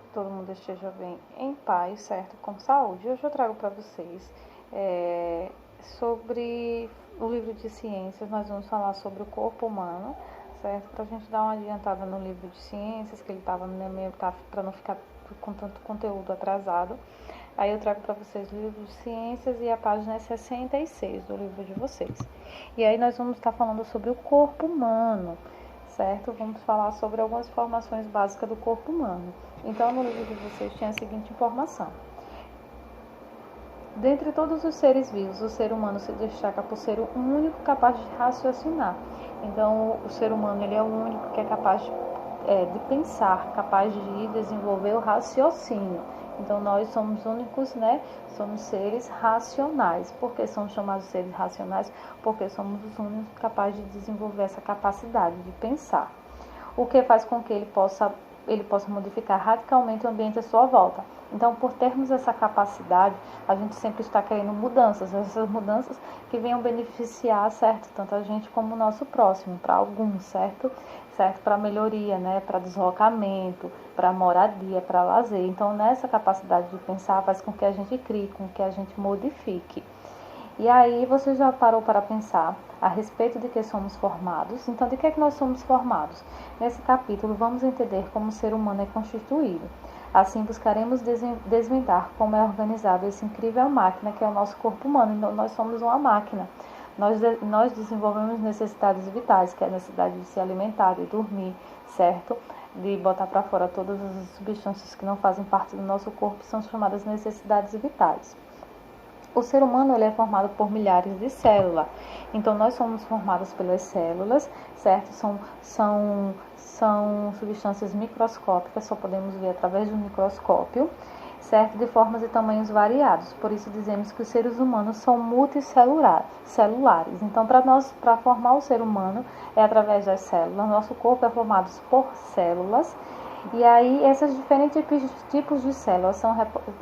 que todo mundo esteja bem, em paz, certo? Com saúde. Hoje eu trago para vocês sobre o livro de ciências. Nós vamos falar sobre o corpo humano, certo? Para a gente dar uma adiantada no livro de ciências, que ele estava no meu, para não ficar com tanto conteúdo atrasado. Aí eu trago para vocês o livro de ciências e a página é 66 do livro de vocês. E aí nós vamos estar falando sobre o corpo humano, certo? Vamos falar sobre algumas informações básicas do corpo humano. Então, no livro de vocês tinha a seguinte informação. Dentre todos os seres vivos, o ser humano se destaca por ser o único capaz de raciocinar. Então, o ser humano ele é o único que é capaz de pensar, capaz de desenvolver o raciocínio. Então, nós somos únicos, né? Somos seres racionais. Por que somos chamados de seres racionais? Porque somos os únicos capazes de desenvolver essa capacidade de pensar. O que faz com que ele possa modificar radicalmente o ambiente à sua volta. Então, por termos essa capacidade, a gente sempre está querendo mudanças, essas mudanças que venham beneficiar, certo, tanto a gente como o nosso próximo, para alguns, certo? Certo, para melhoria, né, para deslocamento, para moradia, para lazer. Então, nessa capacidade de pensar faz com que a gente crie, com que a gente modifique. E aí você já parou para pensar a respeito de que somos formados? Então, de que é que nós somos formados? Nesse capítulo, vamos entender como o ser humano é constituído. Assim, buscaremos desvendar como é organizado essa incrível máquina que é o nosso corpo humano. Então, nós somos uma máquina. Nós desenvolvemos necessidades vitais, que é a necessidade de se alimentar, de dormir, certo? De botar para fora todas as substâncias que não fazem parte do nosso corpo, são chamadas necessidades vitais. O ser humano ele é formado por milhares de células. Então, nós somos formados pelas células, certo? São substâncias microscópicas, só podemos ver através do microscópio, certo? De formas e tamanhos variados. Por isso, dizemos que os seres humanos são multicelulares. Então, para formar o ser humano, é através das células. Nosso corpo é formado por células. E aí, esses diferentes tipos de células são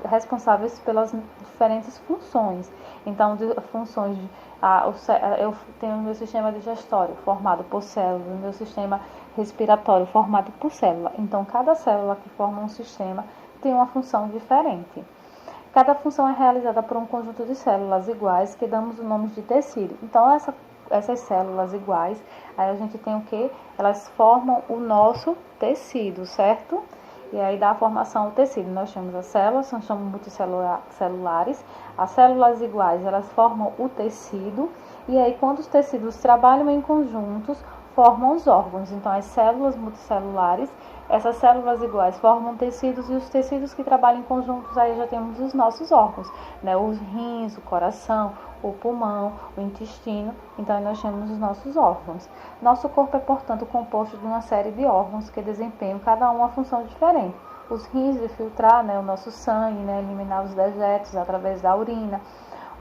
responsáveis pelas diferentes funções. Então, funções eu tenho o meu sistema digestório formado por células, o meu sistema respiratório formado por célula. Então, cada célula que forma um sistema tem uma função diferente. Cada função é realizada por um conjunto de células iguais que damos o nome de tecido. Então, essas células iguais, aí a gente tem o que? Elas formam o nosso tecido, certo? E aí dá a formação do tecido. Nós temos as células, nós chamamos multicelulares. As células iguais, elas formam o tecido. E aí, quando os tecidos trabalham em conjuntos, formam os órgãos. Então, as células multicelulares, essas células iguais formam tecidos, e os tecidos que trabalham em conjuntos, aí já temos os nossos órgãos, né? Os rins, o coração, o pulmão, o intestino. Então, nós temos os nossos órgãos. Nosso corpo é, portanto, composto de uma série de órgãos que desempenham cada um uma função diferente. Os rins de filtrar, né, o nosso sangue, né, eliminar os dejetos através da urina.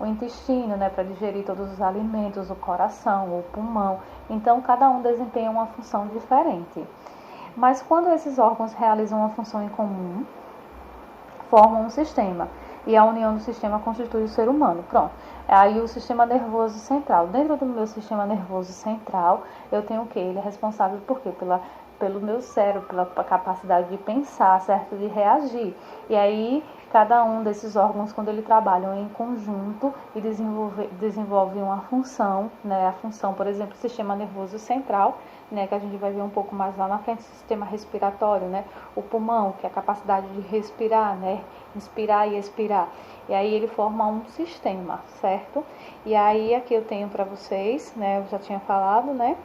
O intestino, né, para digerir todos os alimentos, o coração, o pulmão. Então, cada um desempenha uma função diferente. Mas quando esses órgãos realizam uma função em comum, formam um sistema. E a união do sistema constitui o ser humano. Pronto. Aí o sistema nervoso central. Dentro do meu sistema nervoso central, eu tenho o quê? Ele é responsável por quê? Pelo meu cérebro, pela capacidade de pensar, certo? De reagir. E aí, cada um desses órgãos, quando eles trabalham em conjunto e desenvolvem uma função, né? A função, por exemplo, o sistema nervoso central, né? Que a gente vai ver um pouco mais lá na frente, o sistema respiratório, né? O pulmão, que é a capacidade de respirar, né? Inspirar e expirar. E aí ele forma um sistema, certo? E aí aqui eu tenho para vocês, né? Eu já tinha falado, né?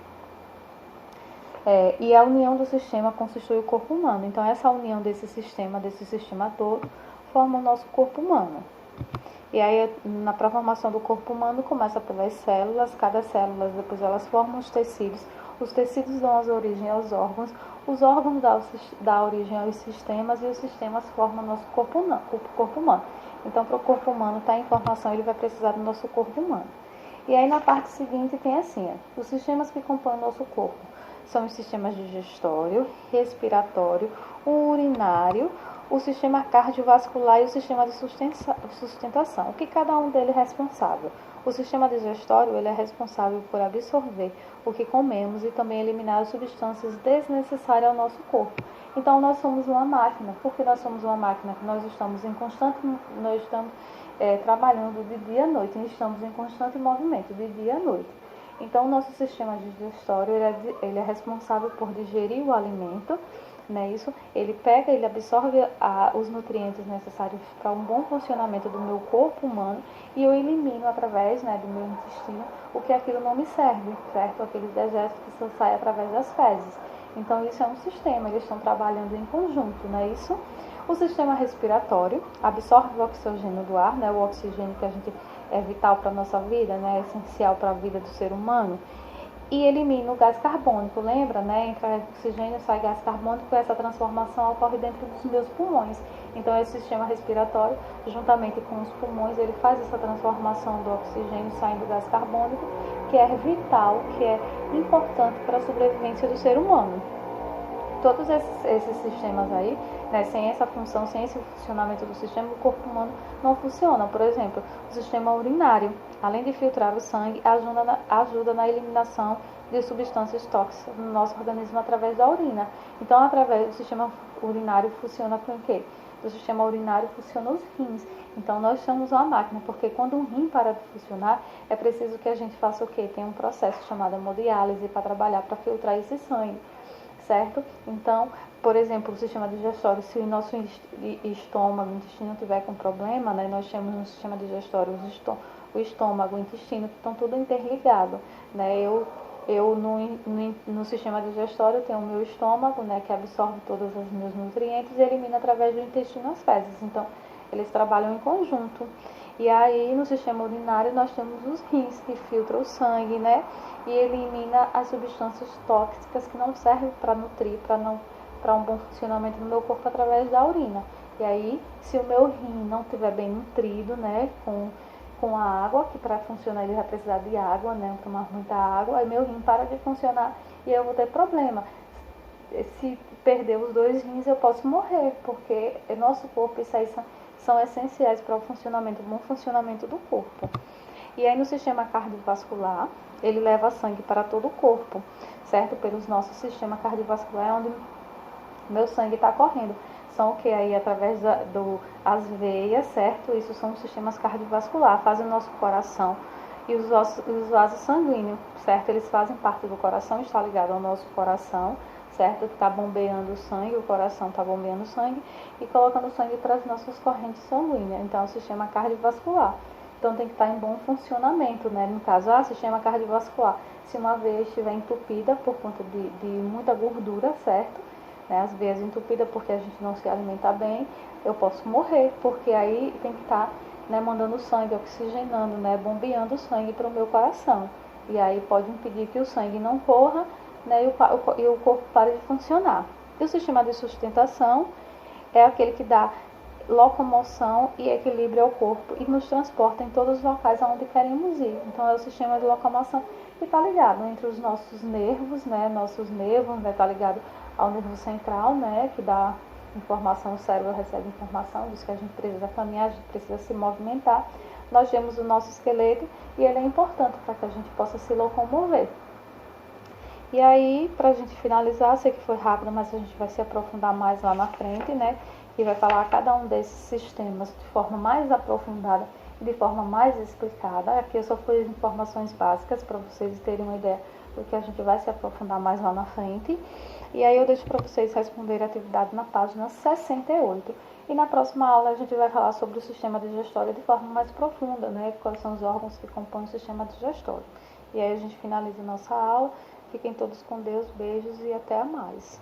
E a união do sistema constitui o corpo humano. Então, essa união desse sistema todo, forma o nosso corpo humano. E aí, para a formação do corpo humano, começa pelas células. Cada célula, depois elas formam os tecidos. Os tecidos dão origem aos órgãos. Os órgãos dão origem aos sistemas. E os sistemas formam o nosso corpo humano. Então, para o corpo humano estar em formação, ele vai precisar do nosso corpo humano. E aí, na parte seguinte, tem assim, os sistemas que compõem o nosso corpo. São os sistemas digestório, respiratório, urinário, o sistema cardiovascular e o sistema de sustentação. O que cada um deles é responsável? O sistema digestório ele é responsável por absorver o que comemos e também eliminar as substâncias desnecessárias ao nosso corpo. Então nós somos uma máquina. Por que nós somos uma máquina? Nós estamos trabalhando de dia à noite, estamos em constante movimento de dia à noite. Então, o nosso sistema digestório ele é responsável por digerir o alimento, né? Isso, ele pega, ele absorve os nutrientes necessários para um bom funcionamento do meu corpo humano e eu elimino através, né, do meu intestino o que aquilo não me serve, certo? Aqueles dejetos que só saem através das fezes. Então, isso é um sistema, eles estão trabalhando em conjunto, não é isso? O sistema respiratório absorve o oxigênio do ar, né? O oxigênio que a gente é vital para a nossa vida, né? É essencial para a vida do ser humano. E elimina o gás carbônico, lembra, né? Entra oxigênio e sai gás carbônico, e essa transformação ocorre dentro dos meus pulmões. Então, esse sistema respiratório, juntamente com os pulmões, ele faz essa transformação do oxigênio saindo do gás carbônico, que é vital, que é importante para a sobrevivência do ser humano. Todos esses sistemas aí, né, sem essa função, sem esse funcionamento do sistema, o corpo humano não funciona. Por exemplo, o sistema urinário, além de filtrar o sangue, ajuda na eliminação de substâncias tóxicas no nosso organismo através da urina. Então, através do sistema urinário, funciona com o quê? Do sistema urinário funcionam os rins. Então, nós somos uma máquina, porque quando um rim para de funcionar, é preciso que a gente faça o quê? Tem um processo chamado hemodiálise para trabalhar, para filtrar esse sangue. Certo? Então, por exemplo, o sistema digestório, se o nosso estômago, o intestino tiver com problema, né, nós temos no sistema digestório o estômago, o intestino, que estão tudo interligados, né? No sistema digestório tenho o meu estômago, né, que absorve todos os meus nutrientes e elimina através do intestino as fezes. Então, eles trabalham em conjunto. E aí, no sistema urinário, nós temos os rins, que filtram o sangue, né? E elimina as substâncias tóxicas que não servem para nutrir, para um bom funcionamento do meu corpo através da urina. E aí, se o meu rim não estiver bem nutrido, né, com a água, que para funcionar ele vai precisar de água, né, tomar muita água, aí meu rim para de funcionar e eu vou ter problema. Se perder os 2 rins, eu posso morrer, porque nosso corpo, isso aí são essenciais para o bom funcionamento do corpo. E aí no sistema cardiovascular, ele leva sangue para todo o corpo, certo? Pelo nosso sistema cardiovascular é onde meu sangue está correndo. São o que aí através das veias, certo? Isso são os sistemas cardiovasculares, fazem o nosso coração e os vasos sanguíneos, certo? Eles fazem parte do coração, está ligado ao nosso coração, certo? Que está bombeando o sangue, o coração está bombeando o sangue e colocando o sangue para as nossas correntes sanguíneas. Então, é o sistema cardiovascular. Então, tem que estar em bom funcionamento, né? No caso, sistema cardiovascular. Se uma veia estiver entupida por conta de muita gordura, certo? Né? As veias entupidas porque a gente não se alimenta bem, eu posso morrer, porque aí tem que estar, né, mandando sangue, oxigenando, né? Bombeando o sangue para o meu coração. E aí pode impedir que o sangue não corra, né, e o corpo pare de funcionar. E o sistema de sustentação é aquele que dá locomoção e equilíbrio ao corpo e nos transporta em todos os locais aonde queremos ir. Então é o sistema de locomoção que está ligado entre os nossos nervos, né? Nossos nervos, né? Está ligado ao nervo central, né? Que dá informação, o cérebro recebe informação, diz que a gente precisa caminhar, a gente precisa se movimentar. Nós temos o nosso esqueleto e ele é importante para que a gente possa se locomover. E aí, para a gente finalizar, sei que foi rápido, mas a gente vai se aprofundar mais lá na frente, né? E vai falar cada um desses sistemas de forma mais aprofundada e de forma mais explicada. Aqui eu só fui informações básicas para vocês terem uma ideia do que a gente vai se aprofundar mais lá na frente. E aí eu deixo para vocês responderem a atividade na página 68. E na próxima aula a gente vai falar sobre o sistema digestório de forma mais profunda, né? Quais são os órgãos que compõem o sistema digestório. E aí a gente finaliza a nossa aula. Fiquem todos com Deus, beijos e até mais.